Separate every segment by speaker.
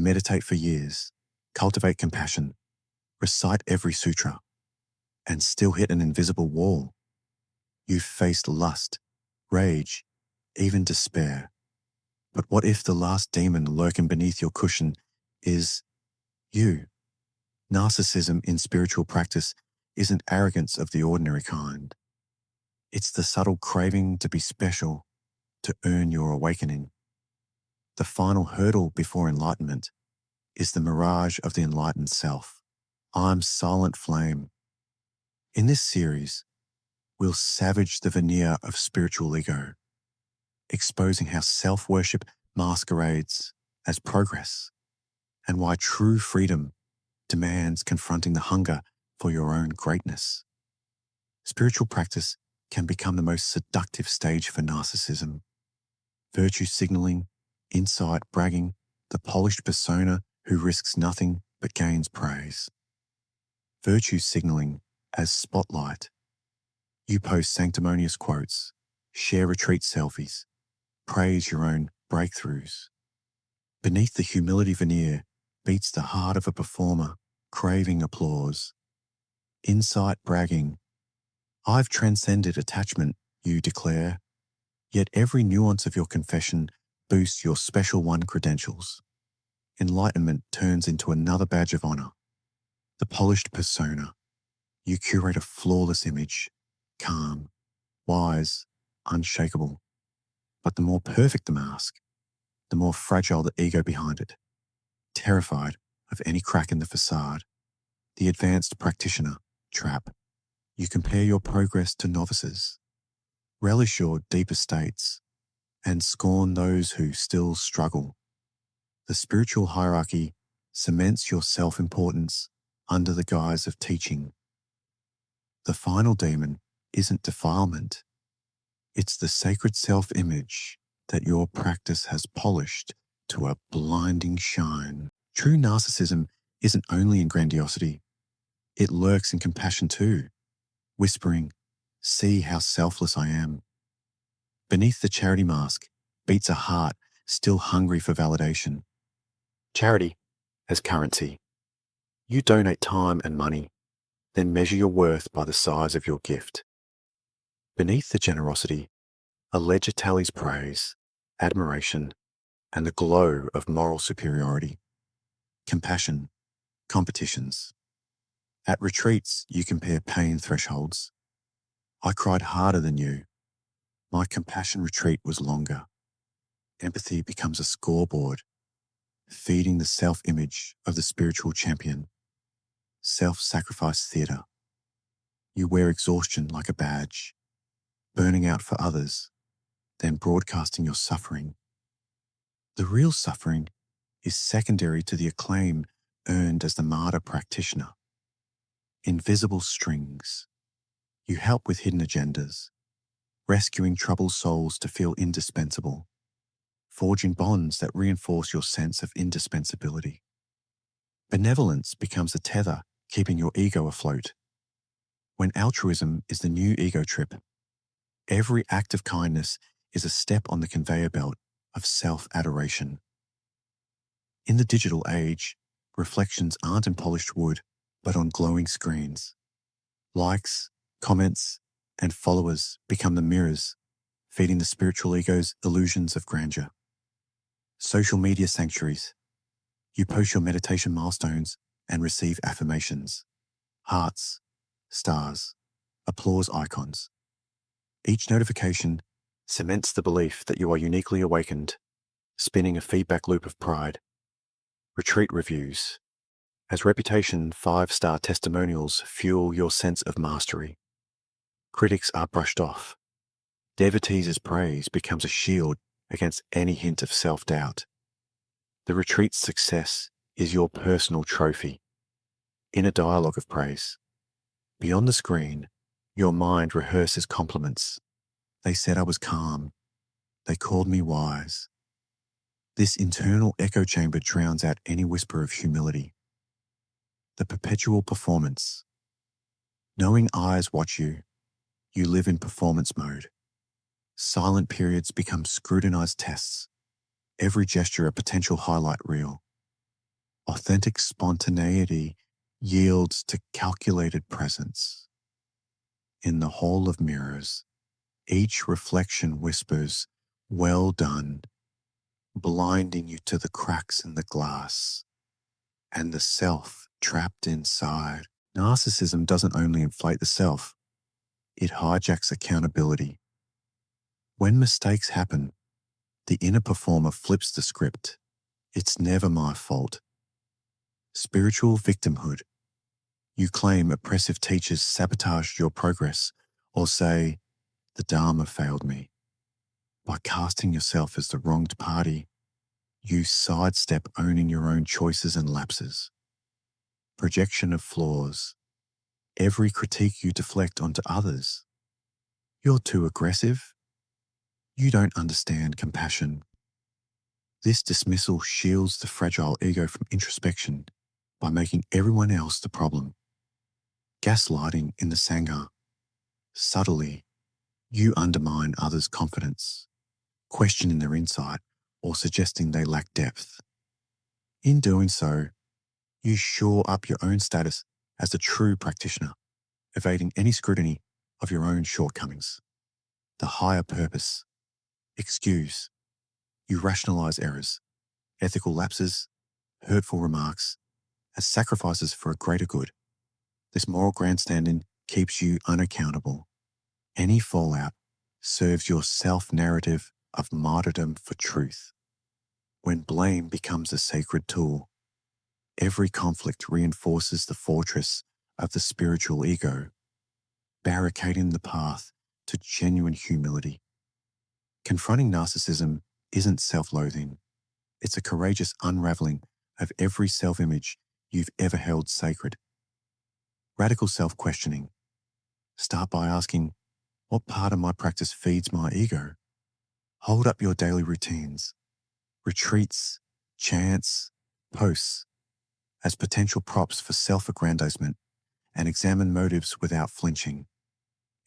Speaker 1: You meditate for years, cultivate compassion, recite every sutra, and still hit an invisible wall. You've faced lust, rage, even despair. But what if the last demon lurking beneath your cushion is you? Narcissism in spiritual practice isn't arrogance of the ordinary kind. It's the subtle craving to be special, to earn your awakening. The final hurdle before enlightenment is the mirage of the enlightened self. I'm silent flame. In this series, we'll savage the veneer of spiritual ego, exposing how self-worship masquerades as progress and why true freedom demands confronting the hunger for your own greatness. Spiritual practice can become the most seductive stage for narcissism. Virtue signaling, insight bragging, the polished persona who risks nothing but gains praise. Virtue signaling as spotlight. You post sanctimonious quotes, share retreat selfies, praise your own breakthroughs. Beneath the humility veneer beats the heart of a performer, craving applause. Insight bragging. I've transcended attachment, you declare, yet every nuance of your confession boosts your special one credentials. Enlightenment turns into another badge of honor. The polished persona. You curate a flawless image, calm, wise, unshakable. But the more perfect the mask, the more fragile the ego behind it. Terrified of any crack in the facade, the advanced practitioner trap. You compare your progress to novices, relish your deeper states, and scorn those who still struggle. The spiritual hierarchy cements your self-importance under the guise of teaching. The final demon isn't defilement. It's the sacred self-image that your practice has polished to a blinding shine. True narcissism isn't only in grandiosity. It lurks in compassion too, whispering, "See how selfless I am." Beneath the charity mask beats a heart still hungry for validation. Charity as currency. You donate time and money, then measure your worth by the size of your gift. Beneath the generosity, a ledger tallies praise, admiration, and the glow of moral superiority. Compassion, competitions. At retreats, you compare pain thresholds. I cried harder than you. My compassion retreat was longer. Empathy becomes a scoreboard, feeding the self-image of the spiritual champion. Self-sacrifice theatre. You wear exhaustion like a badge, burning out for others, then broadcasting your suffering. The real suffering is secondary to the acclaim earned as the martyr practitioner. Invisible strings. You help with hidden agendas, rescuing troubled souls to feel indispensable, forging bonds that reinforce your sense of indispensability. Benevolence becomes a tether keeping your ego afloat. When altruism is the new ego trip, every act of kindness is a step on the conveyor belt of self-adoration. In the digital age, reflections aren't in polished wood, but on glowing screens. Likes, comments, and followers become the mirrors, feeding the spiritual ego's illusions of grandeur. Social media sanctuaries. You post your meditation milestones and receive affirmations, hearts, stars, applause icons. Each notification cements the belief that you are uniquely awakened, spinning a feedback loop of pride. Retreat reviews. As reputation 5-star testimonials fuel your sense of mastery. Critics are brushed off. Devotees' praise becomes a shield against any hint of self-doubt. The retreat's success is your personal trophy. In a dialogue of praise. Beyond the screen, your mind rehearses compliments. They said I was calm. They called me wise. This internal echo chamber drowns out any whisper of humility. The perpetual performance. Knowing eyes watch you, you live in performance mode. Silent periods become scrutinized tests. Every gesture a potential highlight reel. Authentic spontaneity yields to calculated presence. In the hall of mirrors, each reflection whispers, "Well done," blinding you to the cracks in the glass and the self trapped inside. Narcissism doesn't only inflate the self, it hijacks accountability. When mistakes happen, the inner performer flips the script. "It's never my fault." Spiritual victimhood. You claim oppressive teachers sabotaged your progress or say, "The Dharma failed me." By casting yourself as the wronged party, you sidestep owning your own choices and lapses. Projection of flaws. Every critique you deflect onto others. "You're too aggressive." "You don't understand compassion." This dismissal shields the fragile ego from introspection by making everyone else the problem. Gaslighting in the Sangha. Subtly, you undermine others' confidence, questioning their insight or suggesting they lack depth. In doing so, you shore up your own status as a true practitioner, evading any scrutiny of your own shortcomings. The higher purpose. Excuse. You rationalize errors, ethical lapses, hurtful remarks as sacrifices for a greater good. This moral grandstanding keeps you unaccountable. Any fallout serves your self-narrative of martyrdom for truth. When blame becomes a sacred tool, every conflict reinforces the fortress of the spiritual ego, barricading the path to genuine humility. Confronting narcissism isn't self-loathing. It's a courageous unraveling of every self-image you've ever held sacred. Radical self-questioning. Start by asking, what part of my practice feeds my ego? Hold up your daily routines, retreats, chants, posts as potential props for self-aggrandizement and examine motives without flinching.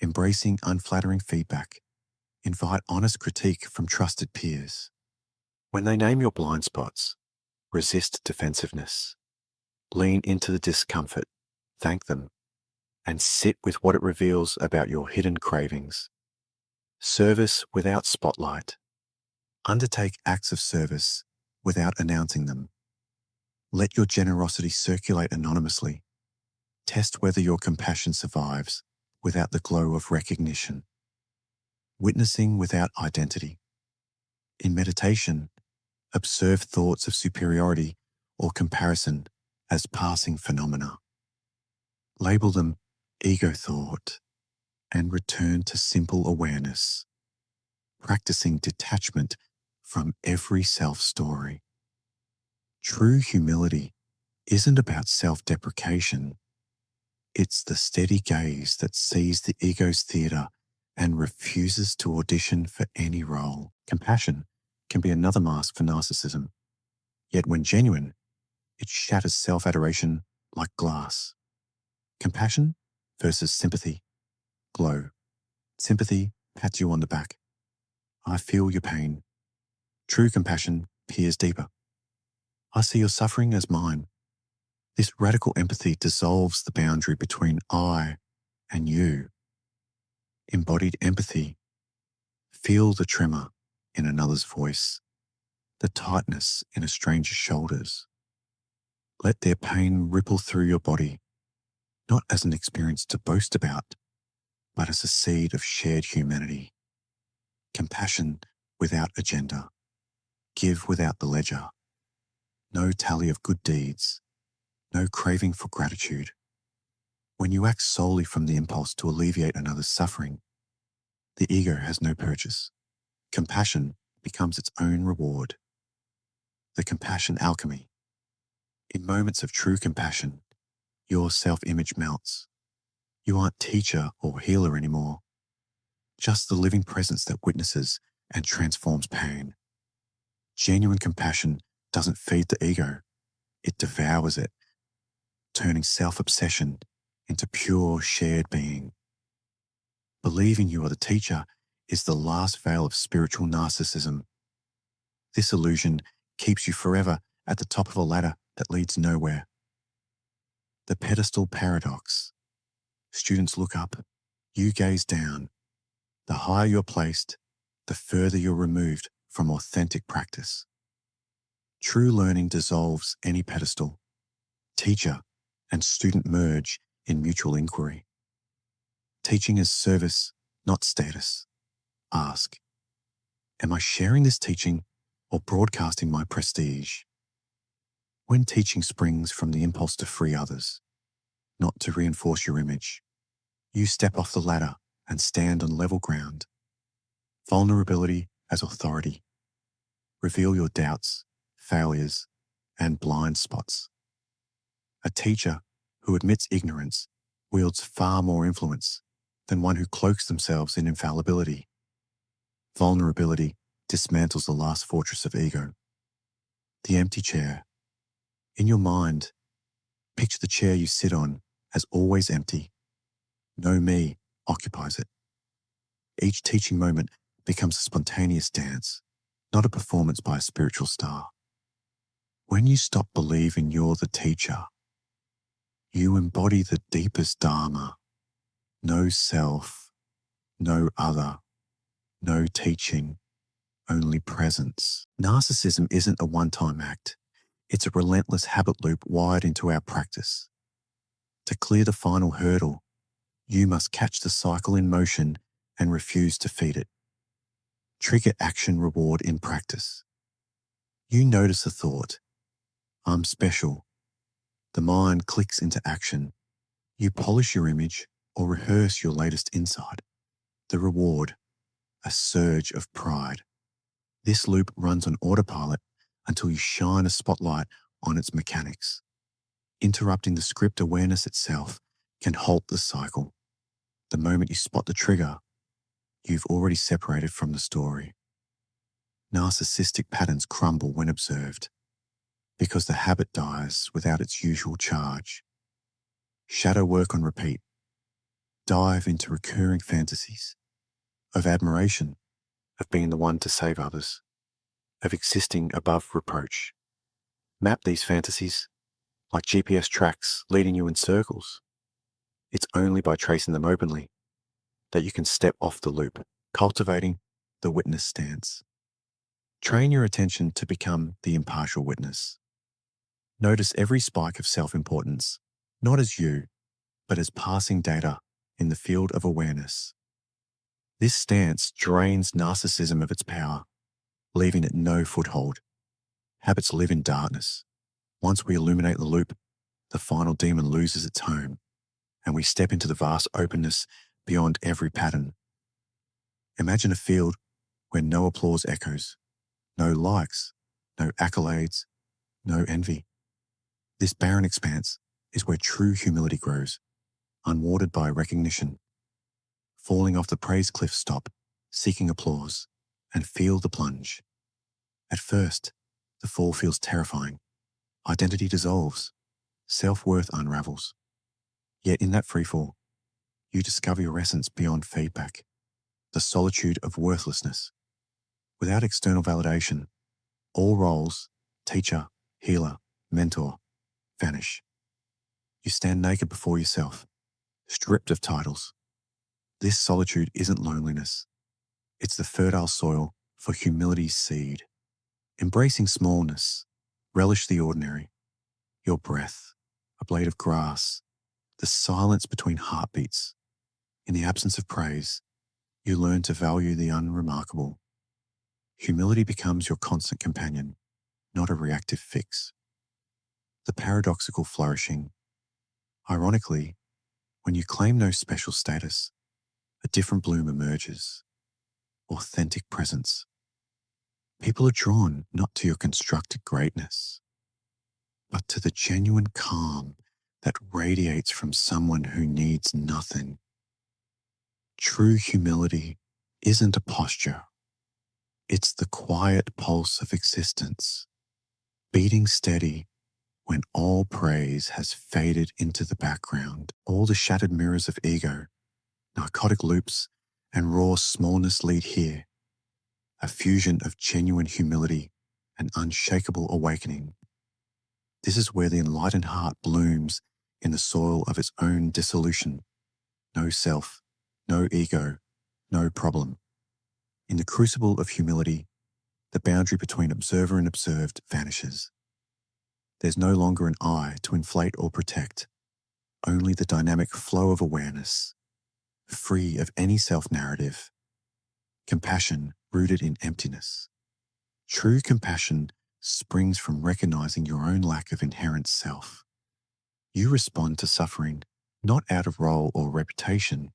Speaker 1: Embracing unflattering feedback. Invite honest critique from trusted peers. When they name your blind spots, resist defensiveness. Lean into the discomfort, thank them, and sit with what it reveals about your hidden cravings. Service without spotlight. Undertake acts of service without announcing them. Let your generosity circulate anonymously. Test whether your compassion survives without the glow of recognition. Witnessing without identity. In meditation, observe thoughts of superiority or comparison as passing phenomena. Label them ego thought and return to simple awareness, practicing detachment from every self-story. True humility isn't about self-deprecation. It's the steady gaze that sees the ego's theater and refuses to audition for any role. Compassion can be another mask for narcissism. Yet when genuine, it shatters self-adoration like glass. Compassion versus sympathy. Glow. Sympathy pats you on the back. I feel your pain. True compassion peers deeper. I see your suffering as mine. This radical empathy dissolves the boundary between I and you. Embodied empathy. Feel the tremor in another's voice, the tightness in a stranger's shoulders. Let their pain ripple through your body, not as an experience to boast about, but as a seed of shared humanity. Compassion without agenda. Give without the ledger. No tally of good deeds. No craving for gratitude. When you act solely from the impulse to alleviate another's suffering, the ego has no purchase. Compassion becomes its own reward. The compassion alchemy. In moments of true compassion, your self-image melts. You aren't teacher or healer anymore, just the living presence that witnesses and transforms pain. Genuine compassion doesn't feed the ego, it devours it, turning self-obsession into pure shared being. Believing you are the teacher is the last veil of spiritual narcissism. This illusion keeps you forever at the top of a ladder that leads nowhere. The pedestal paradox. Students look up, you gaze down. The higher you're placed, the further you're removed from authentic practice. True learning dissolves any pedestal. Teacher and student merge in mutual inquiry. Teaching is service, not status. Ask, am I sharing this teaching or broadcasting my prestige? When teaching springs from the impulse to free others, not to reinforce your image, you step off the ladder and stand on level ground. Vulnerability as authority. Reveal your doubts, failures, and blind spots. A teacher who admits ignorance wields far more influence than one who cloaks themselves in infallibility. Vulnerability dismantles the last fortress of ego. The empty chair. In your mind, picture the chair you sit on as always empty. No me occupies it. Each teaching moment becomes a spontaneous dance, not a performance by a spiritual star. When you stop believing you're the teacher, you embody the deepest dharma. No self, no other, no teaching, only presence. Narcissism isn't a one-time act. It's a relentless habit loop wired into our practice. To clear the final hurdle, you must catch the cycle in motion and refuse to feed it. Trigger action reward in practice. You notice a thought, I'm special. The mind clicks into action. You polish your image or rehearse your latest insight. The reward, a surge of pride. This loop runs on autopilot until you shine a spotlight on its mechanics. Interrupting the script awareness itself can halt the cycle. The moment you spot the trigger, you've already separated from the story. Narcissistic patterns crumble when observed because the habit dies without its usual charge. Shadow work on repeat. Dive into recurring fantasies of admiration, of being the one to save others, of existing above reproach. Map these fantasies like GPS tracks leading you in circles. It's only by tracing them openly that you can step off the loop, cultivating the witness stance. Train your attention to become the impartial witness. Notice every spike of self-importance, not as you, but as passing data in the field of awareness. This stance drains narcissism of its power, leaving it no foothold. Habits live in darkness. Once we illuminate the loop, the final demon loses its home, and we step into the vast openness beyond every pattern. Imagine a field where no applause echoes, no likes, no accolades, no envy. This barren expanse is where true humility grows, unwatered by recognition. Falling off the praise cliff, stop, seeking applause, and feel the plunge. At first, the fall feels terrifying. Identity dissolves, self-worth unravels. Yet in that freefall, you discover your essence beyond feedback, the solitude of worthlessness. Without external validation, all roles, teacher, healer, mentor, vanish. You stand naked before yourself, stripped of titles. This solitude isn't loneliness. It's the fertile soil for humility's seed. Embracing smallness, relish the ordinary. Your breath, a blade of grass, the silence between heartbeats. In the absence of praise, you learn to value the unremarkable. Humility becomes your constant companion, not a reactive fix. The paradoxical flourishing. Ironically, when you claim no special status, a different bloom emerges. Authentic presence. People are drawn not to your constructed greatness, but to the genuine calm that radiates from someone who needs nothing. True humility isn't a posture. It's the quiet pulse of existence, beating steady when all praise has faded into the background. All the shattered mirrors of ego, narcotic loops, and raw smallness lead here. A fusion of genuine humility and unshakable awakening. This is where the enlightened heart blooms in the soil of its own dissolution. No self, no ego, no problem. In the crucible of humility, the boundary between observer and observed vanishes. There's no longer an I to inflate or protect, only the dynamic flow of awareness, free of any self-narrative. Compassion rooted in emptiness. True compassion springs from recognizing your own lack of inherent self. You respond to suffering not out of role or reputation,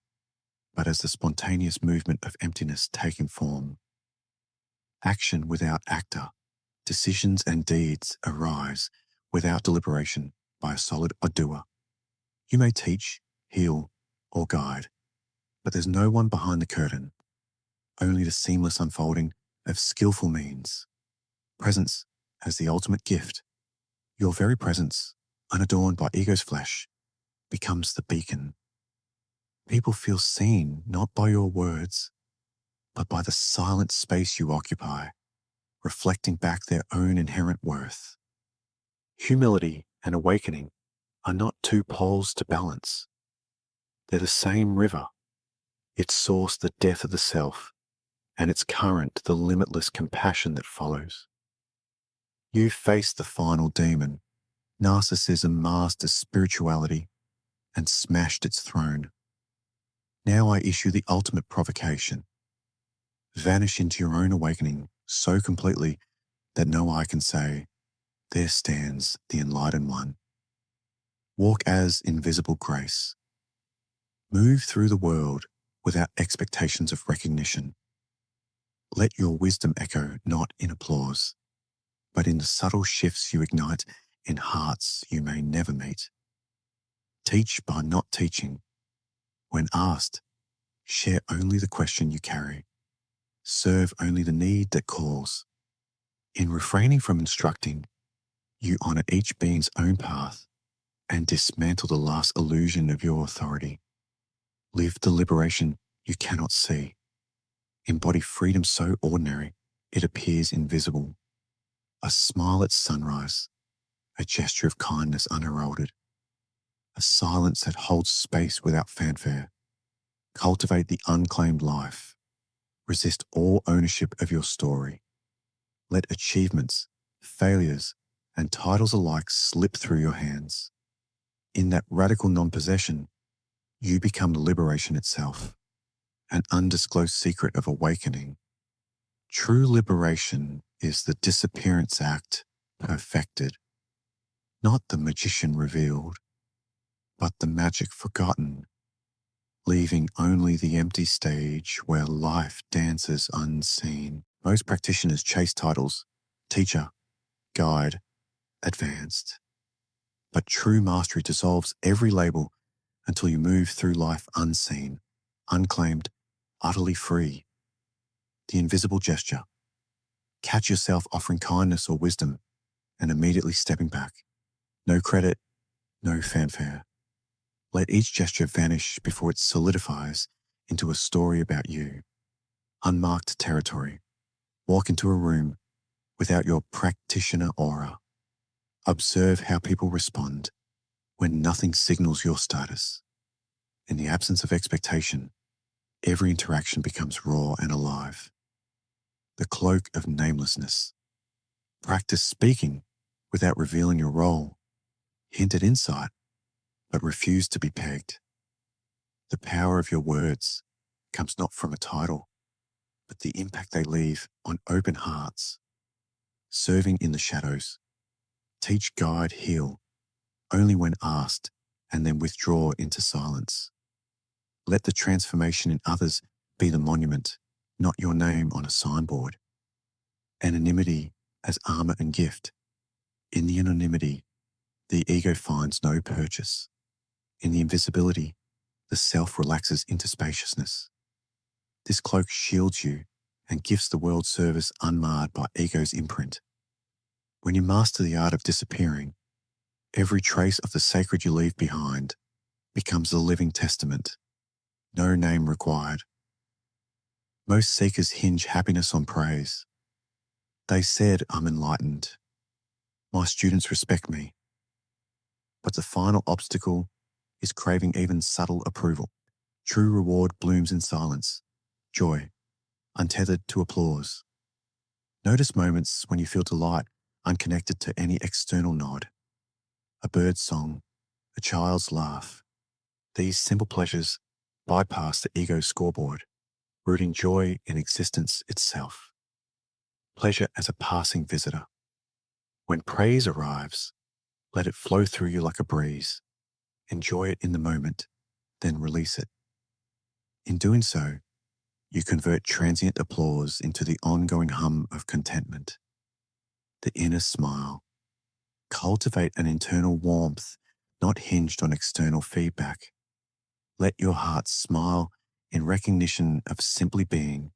Speaker 1: but as the spontaneous movement of emptiness taking form. Action without actor, decisions and deeds arise without deliberation by a solid doer. You may teach, heal, or guide, but there's no one behind the curtain, only the seamless unfolding of skillful means. Presence as the ultimate gift. Your very presence, unadorned by ego's flesh, becomes the beacon. People feel seen not by your words, but by the silent space you occupy, reflecting back their own inherent worth. Humility and awakening are not two poles to balance. They're the same river, its source the death of the self, and its current the limitless compassion that follows. You faced the final demon. Narcissism masked as spirituality and smashed its throne. Now I issue the ultimate provocation. Vanish into your own awakening so completely that no eye can say, there stands the enlightened one. Walk as invisible grace. Move through the world without expectations of recognition. Let your wisdom echo not in applause, but in the subtle shifts you ignite in hearts you may never meet. Teach by not teaching. When asked, share only the question you carry. Serve only the need that calls. In refraining from instructing, you honor each being's own path and dismantle the last illusion of your authority. Live the liberation you cannot see. Embody freedom so ordinary it appears invisible. A smile at sunrise, a gesture of kindness unheralded, a silence that holds space without fanfare. Cultivate the unclaimed life. Resist all ownership of your story. Let achievements, failures, and titles alike slip through your hands. In that radical non-possession, you become liberation itself, an undisclosed secret of awakening. True liberation is the disappearance act perfected, not the magician revealed, but the magic forgotten, leaving only the empty stage where life dances unseen. Most practitioners chase titles, teacher, guide, advanced. But true mastery dissolves every label until you move through life unseen, unclaimed, utterly free. The invisible gesture. Catch yourself offering kindness or wisdom and immediately stepping back. No credit, no fanfare. Let each gesture vanish before it solidifies into a story about you. Unmarked territory. Walk into a room without your practitioner aura. Observe how people respond when nothing signals your status. In the absence of expectation, every interaction becomes raw and alive. The cloak of namelessness. Practice speaking without revealing your role. Hint at insight, but refuse to be pegged. The power of your words comes not from a title, but the impact they leave on open hearts. Serving in the shadows. Teach, guide, heal, only when asked, and then withdraw into silence. Let the transformation in others be the monument, not your name on a signboard. Anonymity as armor and gift. In the anonymity, the ego finds no purchase. In the invisibility, the self relaxes into spaciousness. This cloak shields you and gives the world service unmarred by ego's imprint. When you master the art of disappearing, every trace of the sacred you leave behind becomes a living testament. No name required. Most seekers hinge happiness on praise. They said, I'm enlightened. My students respect me. But the final obstacle is craving even subtle approval. True reward blooms in silence, joy, untethered to applause. Notice moments when you feel delight unconnected to any external nod. A bird's song, a child's laugh. These simple pleasures bypass the ego's scoreboard, rooting joy in existence itself. Pleasure as a passing visitor. When praise arrives, let it flow through you like a breeze. Enjoy it in the moment, then release it. In doing so, you convert transient applause into the ongoing hum of contentment, the inner smile. Cultivate an internal warmth not hinged on external feedback. Let your heart smile in recognition of simply being,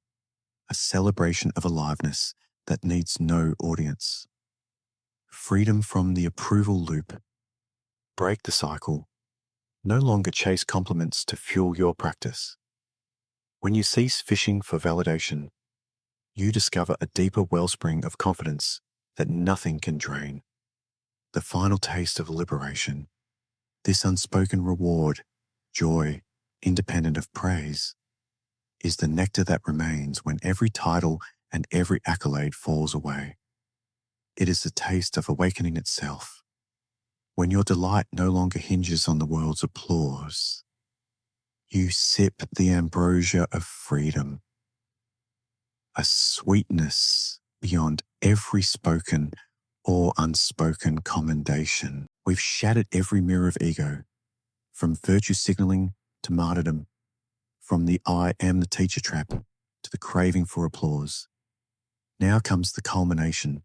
Speaker 1: a celebration of aliveness that needs no audience. Freedom from the approval loop. Break the cycle. No longer chase compliments to fuel your practice. When you cease fishing for validation, you discover a deeper wellspring of confidence that nothing can drain. The final taste of liberation, this unspoken reward, joy, independent of praise, is the nectar that remains when every title and every accolade falls away. It is the taste of awakening itself. When your delight no longer hinges on the world's applause, you sip the ambrosia of freedom, a sweetness beyond every spoken or unspoken commendation. We've shattered every mirror of ego, from virtue signaling to martyrdom, from the I am the teacher trap to the craving for applause. Now comes the culmination,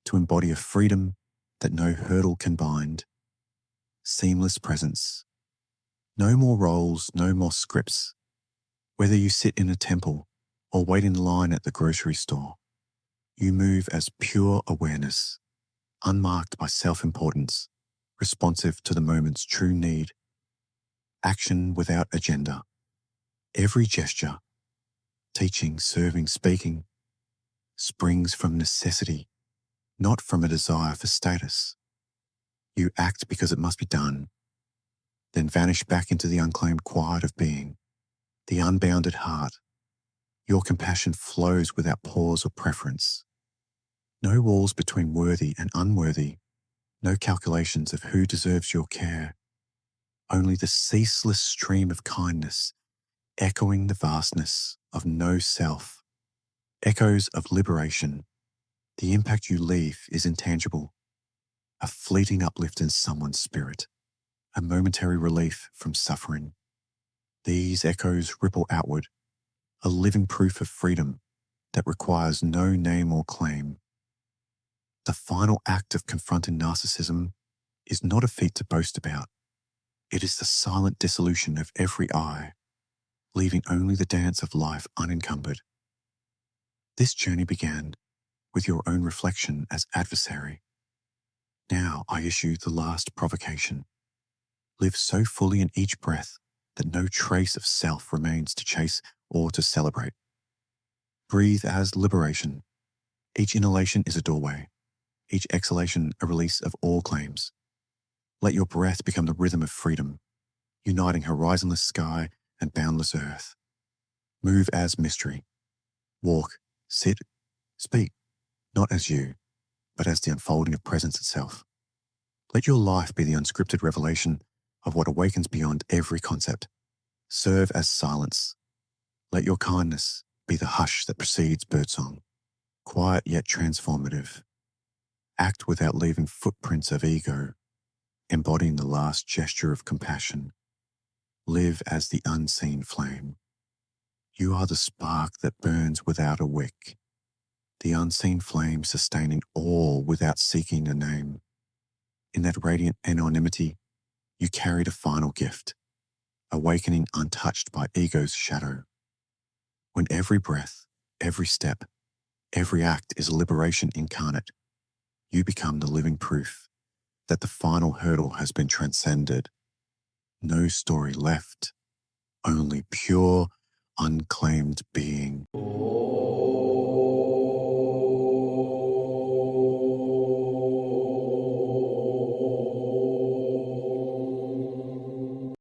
Speaker 1: to embody a freedom that no hurdle can bind. Seamless presence. No more roles, no more scripts. Whether you sit in a temple or wait in line at the grocery store, you move as pure awareness, unmarked by self-importance, responsive to the moment's true need. Action without agenda. Every gesture, teaching, serving, speaking, springs from necessity, not from a desire for status. You act because it must be done, then vanish back into the unclaimed quiet of being, the unbounded heart. Your compassion flows without pause or preference. No walls between worthy and unworthy, no calculations of who deserves your care. Only the ceaseless stream of kindness, echoing the vastness of no self. Echoes of liberation. The impact you leave is intangible. A fleeting uplift in someone's spirit. A momentary relief from suffering. These echoes ripple outward, a living proof of freedom that requires no name or claim. The final act of confronting narcissism is not a feat to boast about. It is the silent dissolution of every I, leaving only the dance of life unencumbered. This journey began with your own reflection as adversary. Now I issue the last provocation. Live so fully in each breath that no trace of self remains to chase or to celebrate. Breathe as liberation. Each inhalation is a doorway, each exhalation a release of all claims. Let your breath become the rhythm of freedom, uniting horizonless sky and boundless earth. Move as mystery. Walk, sit, speak, not as you, but as the unfolding of presence itself. Let your life be the unscripted revelation of what awakens beyond every concept. Serve as silence. Let your kindness be the hush that precedes birdsong, quiet yet transformative. Act without leaving footprints of ego, embodying the last gesture of compassion. Live as the unseen flame. You are the spark that burns without a wick, the unseen flame sustaining all without seeking a name. In that radiant anonymity, you carried a final gift, awakening untouched by ego's shadow. When every breath, every step, every act is liberation incarnate, you become the living proof that the final hurdle has been transcended. No story left, only pure, unclaimed being.